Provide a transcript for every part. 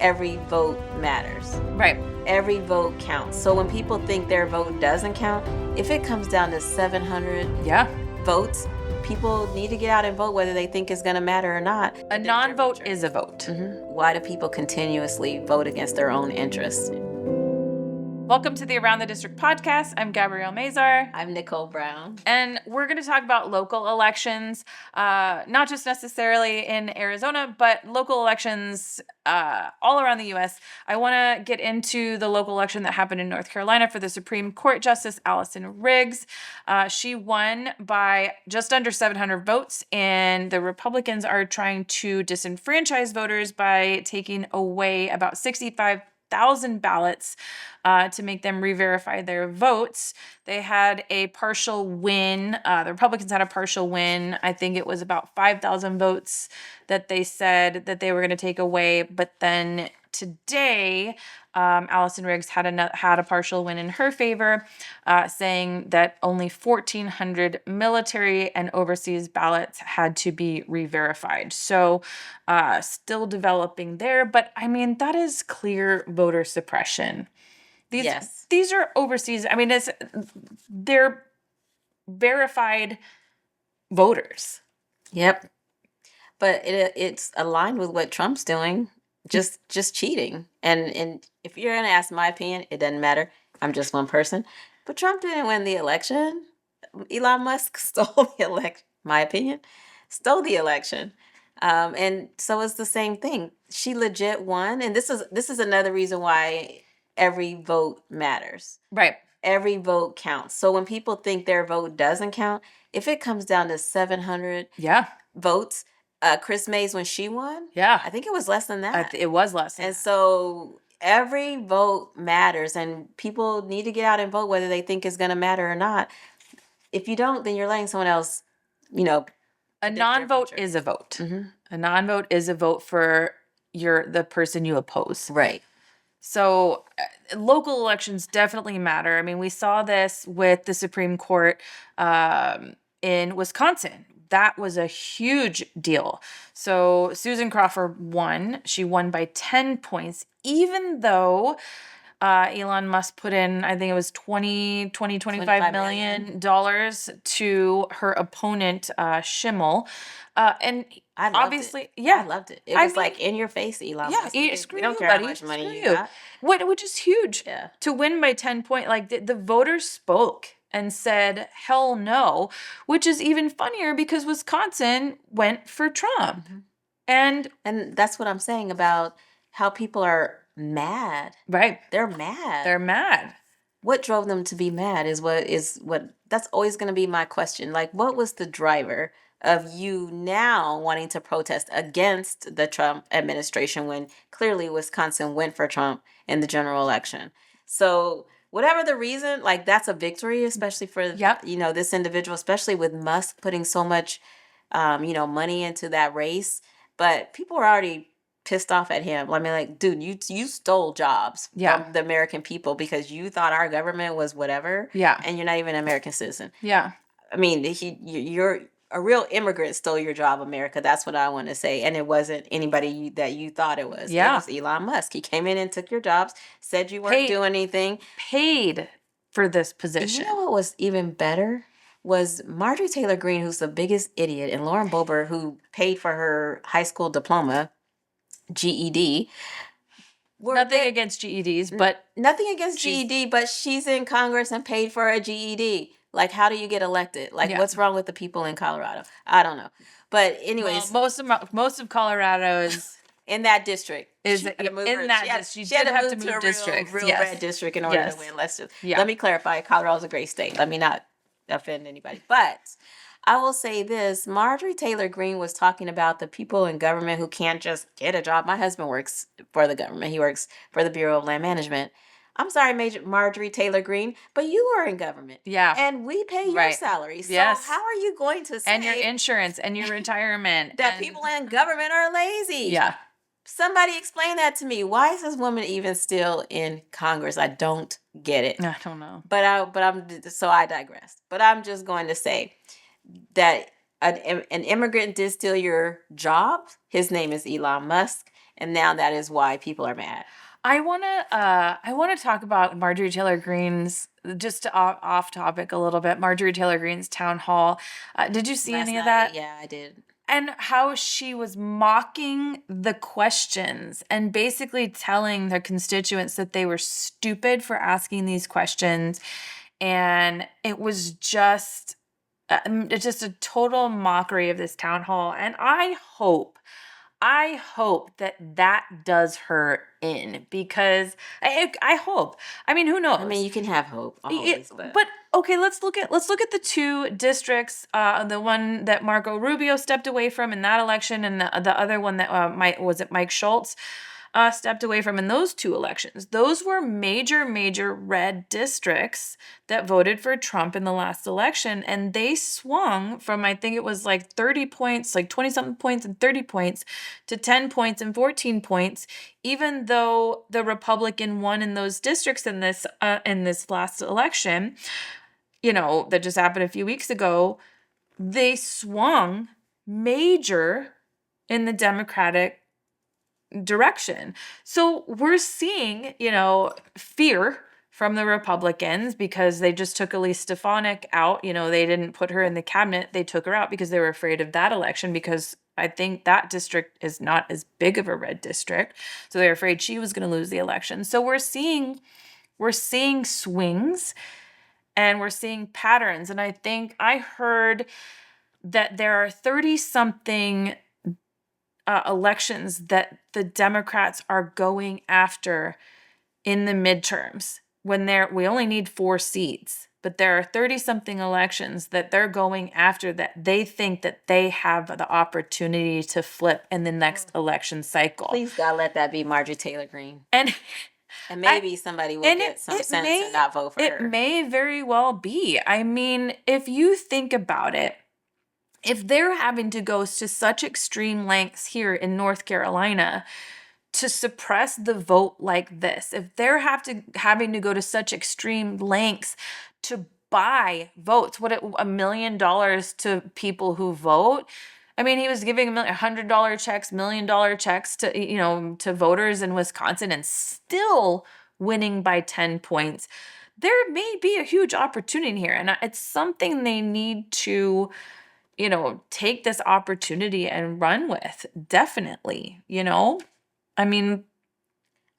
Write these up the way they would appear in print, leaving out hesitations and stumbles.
every vote matters. Right. Every vote counts. So when people think their vote doesn't count, if it comes down to 700 votes, people need to get out and vote whether they think it's going to matter or not. A non-vote is a vote. Why do people continuously vote against their own interests? Welcome to the Around the District podcast. I'm Gabrielle Mazar. I'm Nicole Brown. And we're going to talk about local elections, not just necessarily in Arizona, but local elections all around the U.S. I want to get into the local election that happened in North Carolina for the Supreme Court Justice Allison Riggs. She won by just under 700 votes, and the Republicans are trying to disenfranchise voters by taking away about 65,000 ballots to make them re-verify their votes. They had a partial win. The Republicans had a partial win. I think it was about 5,000 votes that they said that they were going to take away. But then today, Allison Riggs had a partial win in her favor, saying that only 1,400 military and overseas ballots had to be re-verified. So still developing there. But I mean, that is clear voter suppression. These are overseas. I mean, they're verified voters. Yep. But it's aligned with what Trump's doing, just cheating. And if you're going to ask my opinion, it doesn't matter. I'm just one person. But Trump didn't win the election. Elon Musk stole the election. My opinion, stole the election. And so it's the same thing. She legit won. And this is another reason why every vote matters. Right. Every vote counts. So when people think their vote doesn't count, if it comes down to 700 votes, Chris Mays, when she won, I think it was less than that. It was less than that. So every vote matters, and people need to get out and vote whether they think it's going to matter or not. If you don't, then you're letting someone else, A non-vote is a vote. A non-vote is a vote for the person you oppose. Right. So local elections definitely matter. I mean, we saw this with the Supreme Court in Wisconsin. That was a huge deal. So Susan Crawford won. She won by 10 points, even though Elon Musk put in, I think it was $25 million to her opponent, Schimmel. And obviously, I loved it. It was like in your face, Elon Musk. Screw you, buddy. How much money you got. Which is huge. Yeah. To win by 10 points, like the voters spoke and said, hell no, which is even funnier because Wisconsin went for Trump. And that's what I'm saying about how people are mad. Right. They're mad. They're mad. What drove them to be mad is what that's always going to be my question. Like, what was the driver of you now wanting to protest against the Trump administration when clearly Wisconsin went for Trump in the general election? So whatever the reason, like, that's a victory, especially for, this individual, especially with Musk putting so much, money into that race. But people were already pissed off at him. I mean, like, dude, you stole jobs from the American people because you thought our government was whatever. Yeah. And you're not even an American citizen. Yeah. I mean, you're a real immigrant stole your job, America. That's what I want to say. And it wasn't anybody that you thought it was. Yeah. It was Elon Musk. He came in and took your jobs, said you weren't doing anything. Paid for this position. You know what was even better? Was Marjorie Taylor Greene, who's the biggest idiot, and Lauren Boebert, who paid for her high school diploma, GED. Nothing against GEDs, but... Nothing against GED, but she's in Congress and paid for a GED. Like, how do you get elected? Like, what's wrong with the people in Colorado? I don't know. But anyways... Well, most of Colorado is... in that district. She did have to move districts. Real red district in order to win. Let me clarify. Colorado's a great state. Let me not offend anybody. But I will say this. Marjorie Taylor Greene was talking about the people in government who can't just get a job. My husband works for the government. He works for the Bureau of Land Management. I'm sorry, Marjorie Taylor Greene, but you are in government. Yeah. And we pay your salary. So how are you going to say... and your insurance and your retirement. that people in government are lazy? Yeah. Somebody explain that to me. Why is this woman even still in Congress? I don't get it. I don't know. But I digress. But I'm just going to say that an immigrant did steal your job. His name is Elon Musk. And now that is why people are mad. I wanna talk about Marjorie Taylor Greene's, just off topic a little bit. Marjorie Taylor Greene's town hall. Did you see Last any of night, that? yeah, I did. And how she was mocking the questions and basically telling their constituents that they were stupid for asking these questions. And it was just it's just a total mockery of this town hall. And I hope that that does her in, because I hope. I mean, who knows? I mean, you can have hope always, but But okay, let's look at the two districts. The one that Marco Rubio stepped away from in that election, and the other one that Mike Schultz stepped away from in those two elections. Those were major red districts that voted for Trump in the last election, and they swung from, I think it was like 30 points, like 20 something points and 30 points, to 10 points and 14 points, even though the Republican won in those districts in this last election, that just happened a few weeks ago. They swung major in the Democratic direction. So we're seeing, fear from the Republicans because they just took Elise Stefanik out. They didn't put her in the cabinet. They took her out because they were afraid of that election, because I think that district is not as big of a red district. So they're afraid she was going to lose the election. So we're seeing swings, and we're seeing patterns. And I think I heard that there are 30 something elections that the Democrats are going after in the midterms, when we only need 4 seats, but there are 30 something elections that they're going after that they think that they have the opportunity to flip in the next election cycle. please God, let that be Marjorie Taylor Greene. And And maybe somebody will get some sense and not vote for her. It may very well be. I mean, if you think about it, if they're having to go to such extreme lengths here in North Carolina to suppress the vote like this, if they're having to go to such extreme lengths to buy votes, $1 million to people who vote. I mean, he was giving $100 checks, $1 million checks to voters in Wisconsin, and still winning by 10 points. There may be a huge opportunity here, and it's something they need to take this opportunity and run with. Definitely, I mean,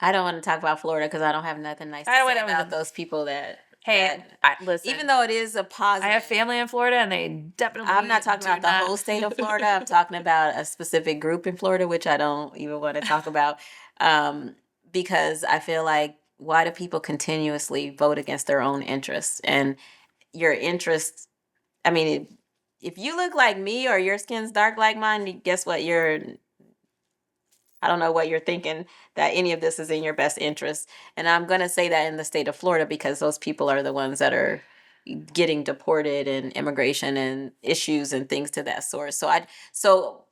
I don't want to talk about Florida because I don't have nothing nice to say about those people that. Hey, listen. Even though it is a positive, I have family in Florida, and they definitely. I'm not talking about the whole state of Florida. I'm talking about a specific group in Florida, which I don't even want to talk about, because I feel like, why do people continuously vote against their own interests? And your interests, I mean, if you look like me or your skin's dark like mine, guess what? I don't know what you're thinking, that any of this is in your best interest. And I'm going to say that in the state of Florida, because those people are the ones that are getting deported, and immigration and issues and things to that sort. So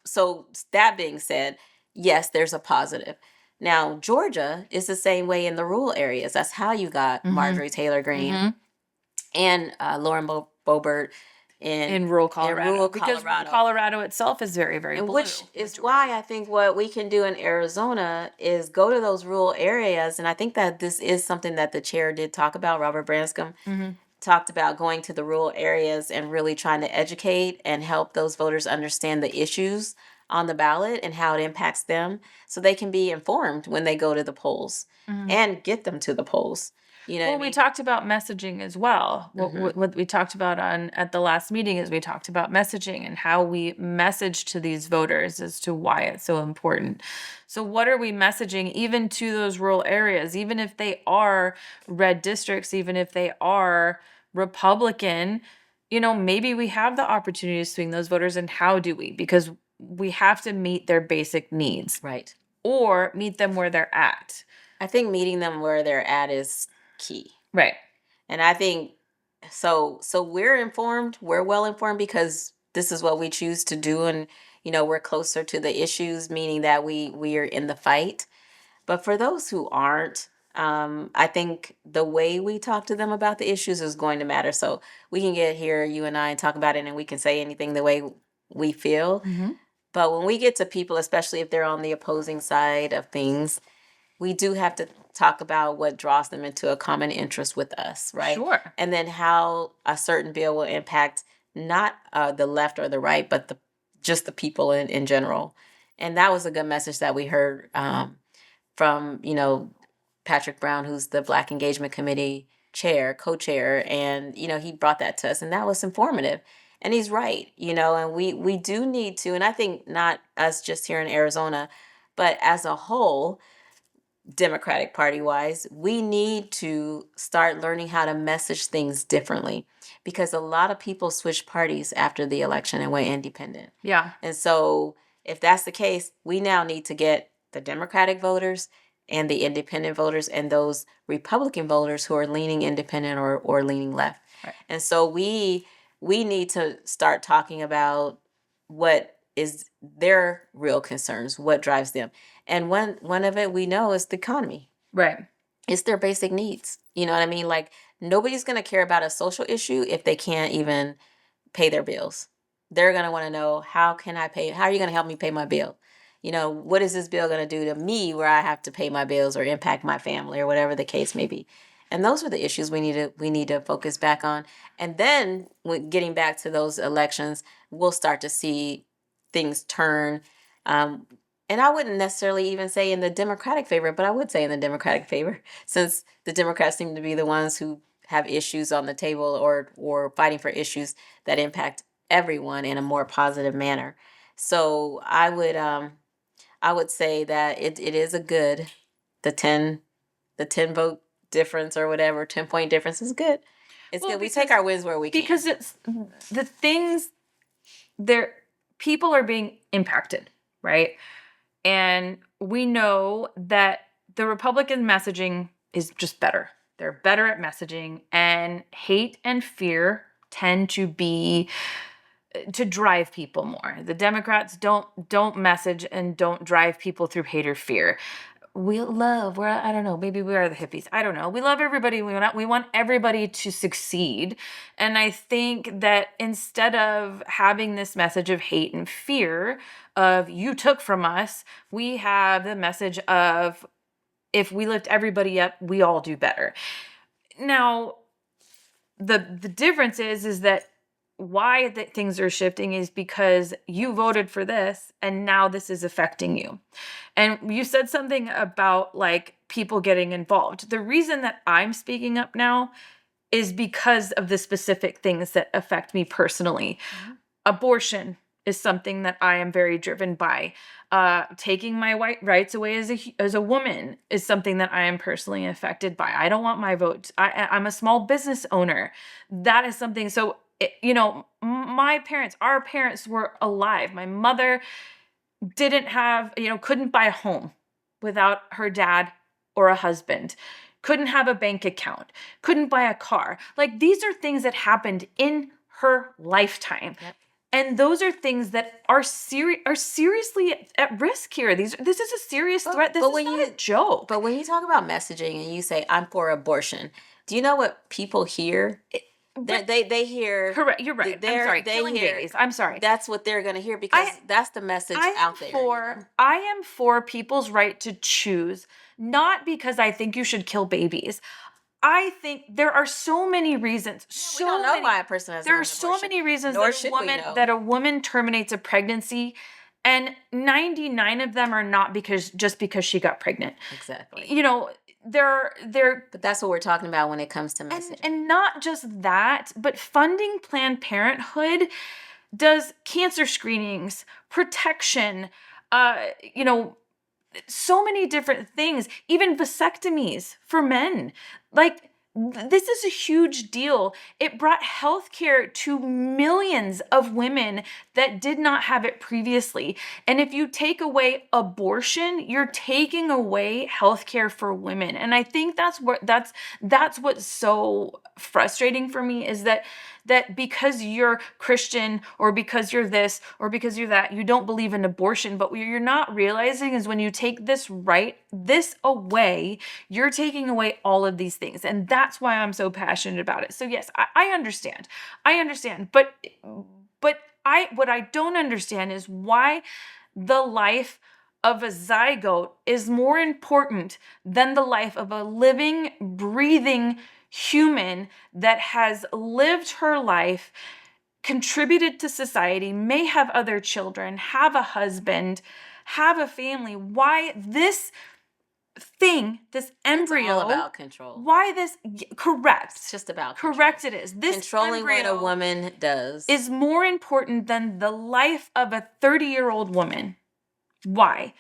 that being said, yes, there's a positive. Now, Georgia is the same way in the rural areas. That's how you got Marjorie Taylor Greene and Lauren Boebert in rural Colorado, because Colorado itself is very, very blue. Which is why I think what we can do in Arizona is go to those rural areas. And I think that this is something that the chair did talk about. Robert Branscombe talked about going to the rural areas and really trying to educate and help those voters understand the issues on the ballot and how it impacts them, so they can be informed when they go to the polls and get them to the polls. We talked about messaging as well. What we talked about at the last meeting is we talked about messaging and how we message to these voters as to why it's so important. So what are we messaging even to those rural areas, even if they are red districts, even if they are Republican? Maybe we have the opportunity to swing those voters, and how do we? Because we have to meet their basic needs. Right. Or meet them where they're at. I think meeting them where they're at is key. Right. And I think so we're well informed because this is what we choose to do, and we're closer to the issues, meaning that we are in the fight. But for those who aren't, I think the way we talk to them about the issues is going to matter. So we can get here, you and I, and talk about it, and we can say anything the way we feel. But when we get to people, especially if they're on the opposing side of things, we do have to talk about what draws them into a common interest with us, right? Sure. And then how a certain bill will impact not the left or the right, but just the people in general. And that was a good message that we heard from, Patrick Brown, who's the Black Engagement Committee co-chair, and he brought that to us, and that was informative. And he's right, and we do need to, and I think not us just here in Arizona, but as a whole, Democratic Party wise, we need to start learning how to message things differently, because a lot of people switched parties after the election and went independent. Yeah. And so, if that's the case, we now need to get the Democratic voters and the independent voters and those Republican voters who are leaning independent or leaning left. Right. And so we need to start talking about what is their real concerns, what drives them. And one of it we know is the economy. Right. It's their basic needs. You know what I mean? Like, nobody's going to care about a social issue if they can't even pay their bills. They're going to want to know, how are you going to help me pay my bill? What is this bill going to do to me where I have to pay my bills or impact my family or whatever the case may be? And those are the issues we need to focus back on. And then when getting back to those elections, we'll start to see things turn. And I wouldn't necessarily even say in the Democratic favor, but I would say in the Democratic favor, since the Democrats seem to be the ones who have issues on the table or fighting for issues that impact everyone in a more positive manner. So I would say that it is the 10 vote difference or whatever, 10-point difference is good. It's good. We take our wins where we can. Because it's the things there, people are being impacted, right? And we know that the Republican messaging is just better. They're better at messaging, and hate and fear tend to drive people more. The Democrats don't message and don't drive people through hate or fear. I don't know, maybe we are the hippies. I don't know. We love everybody. We want everybody to succeed. And I think that instead of having this message of hate and fear of you took from us, we have the message of, if we lift everybody up, we all do better. Now, the difference is that why that things are shifting is because you voted for this and now this is affecting you. And you said something about like people getting involved. The reason that I'm speaking up now is because of the specific things that affect me personally. Mm-hmm. Abortion is something that I am very driven by. Taking my rights away as a woman is something that I am personally affected by. I don't want my vote. I'm a small business owner. That is something. So, our parents were alive. My mother couldn't buy a home without her dad or a husband, couldn't have a bank account, couldn't buy a car. Like, these are things that happened in her lifetime. Yep. And those are things that are seriously at risk here. This is a serious threat. This is not a joke. But when you talk about messaging and you say, I'm for abortion, do you know what people hear? They hear. Correct. You're right. I'm sorry. Killing babies. I'm sorry. That's what they're going to hear, because that's the message out there. I am for people's right to choose, not because I think you should kill babies. I think there are so many reasons. We don't know why a person has an abortion. There are so many reasons that a woman terminates a pregnancy, and 99 of them are not because she got pregnant. Exactly. But that's what we're talking about when it comes to messaging. And not just that, but funding Planned Parenthood does cancer screenings, protection, so many different things, even vasectomies for men. Like, this is a huge deal. It brought healthcare to millions of women that did not have it previously. And if you take away abortion, you're taking away healthcare for women. And I think that's what's so frustrating for me, is that because you're Christian or because you're this or because you're that, you don't believe in abortion. But what you're not realizing is when you take this away, you're taking away all of these things. And that's why I'm so passionate about it. So yes, I understand. But what I don't understand is why the life of a zygote is more important than the life of a living, breathing human that has lived her life, contributed to society, may have other children, have a husband, have a family. Why this thing, this embryo, all about control. why this, correct. It's just about Correct control. it is. This Controlling what a embryo woman does is more important than the life of a 30-year-old woman. Why?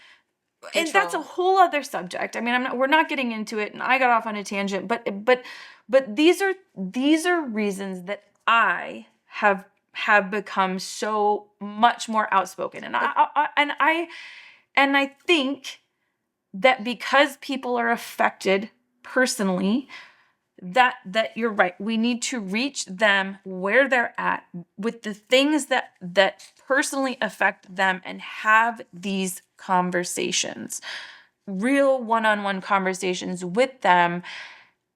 And that's a Control. whole other subject. I mean, we're not getting into it, and I got off on a tangent, but these are reasons that I have become so much more outspoken. And I think that because people are affected personally, that you're right. We need to reach them where they're at with the things that personally affect them and have these conversations, real one-on-one conversations with them,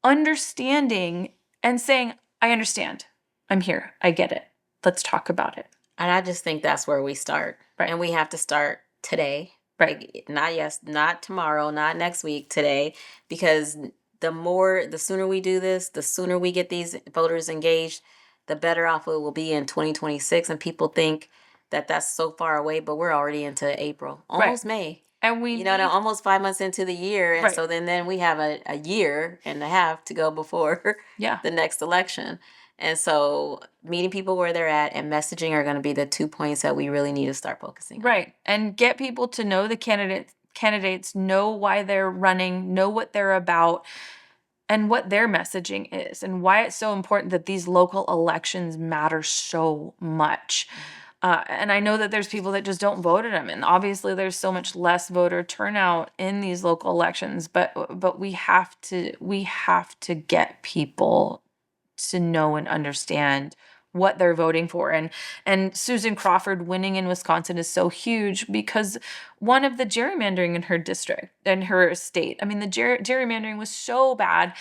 understanding and saying, I understand. I'm here. I get it. Let's talk about it. And I just think that's where we start. Right. And we have to start today. Right. Like, not tomorrow, not next week, today. Because the sooner we do this, the sooner we get these voters engaged, the better off it will be in 2026. And people think that that's so far away, but we're already into April, almost May. And we almost 5 months into the year. And Right. so then we have a year and a half to go before Yeah. the next election. And so meeting people where they're at and messaging are going to be the 2 points that we really need to start focusing on. Right. And get people to know the candidates, know why they're running, know what they're about, and what their messaging is, and why it's so important that these local elections matter so much. And I know that there's people that just don't vote in them, and obviously there's so much less voter turnout in these local elections. But we have to get people to know and understand what they're voting for. And Susan Crawford winning in Wisconsin is so huge because one of the gerrymandering in her district, in her state, I mean, the gerrymandering was so bad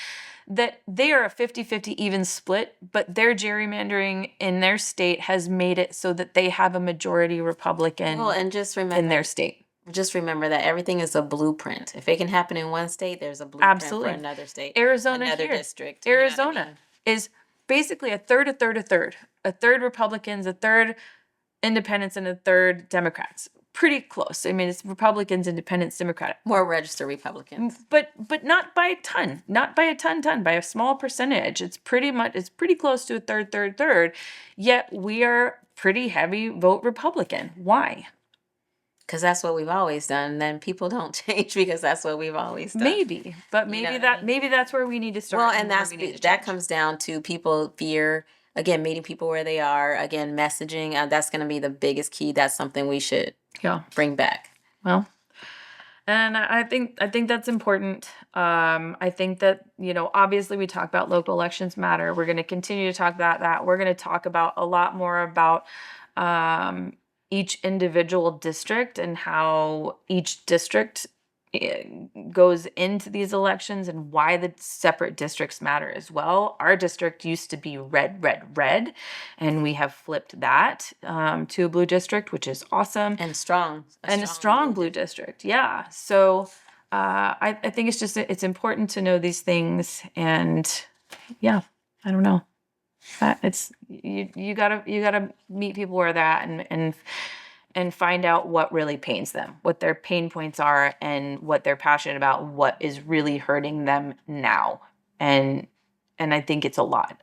that they are a 50-50 even split, but their gerrymandering in their state has made it so that they have a majority Republican Well, and just in remember, their state. just remember that everything is a blueprint. If it can happen in one state, there's a blueprint Absolutely. for another state, Arizona another here. district. You know what I Arizona mean? is basically a third, a third, a third. A third Republicans, a third independents, and a third Democrats. Pretty close. I mean, it's Republicans, independents, Democratic. More registered Republicans. But not by a ton. Not by a ton, by a small percentage. It's pretty close to a third. Yet we are pretty heavy vote Republican. Why? Because that's what we've always done. And then people don't change because that's what we've always done. Maybe. But You know maybe what I mean? maybe that's where we need to start. Well, and where that's we need to that change. comes down to people fear. Again, meeting people where they are. Again, messaging. That's going to be the biggest key. That's something we should bring back. Well, and I think that's important. I think that, obviously we talk about local elections matter. We're going to continue to talk about that. We're going to talk about a lot more about each individual district and how each district goes into these elections and why the separate districts matter as well. Our district used to be red, and we have flipped that to a blue district, which is awesome. And strong. A strong blue district. Yeah. So I think it's important to know these things. And yeah, I don't know. It's you gotta meet people where they're at and find out what really pains them, what their pain points are, and what they're passionate about, what is really hurting them now. And I think it's a lot.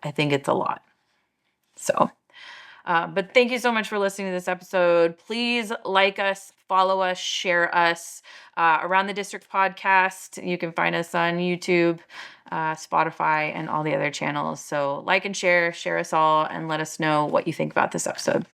So, but thank you so much for listening to this episode. Please like us, follow us, share us. Around the District podcast, you can find us on YouTube, Spotify, and all the other channels. So like and share us all, and let us know what you think about this episode.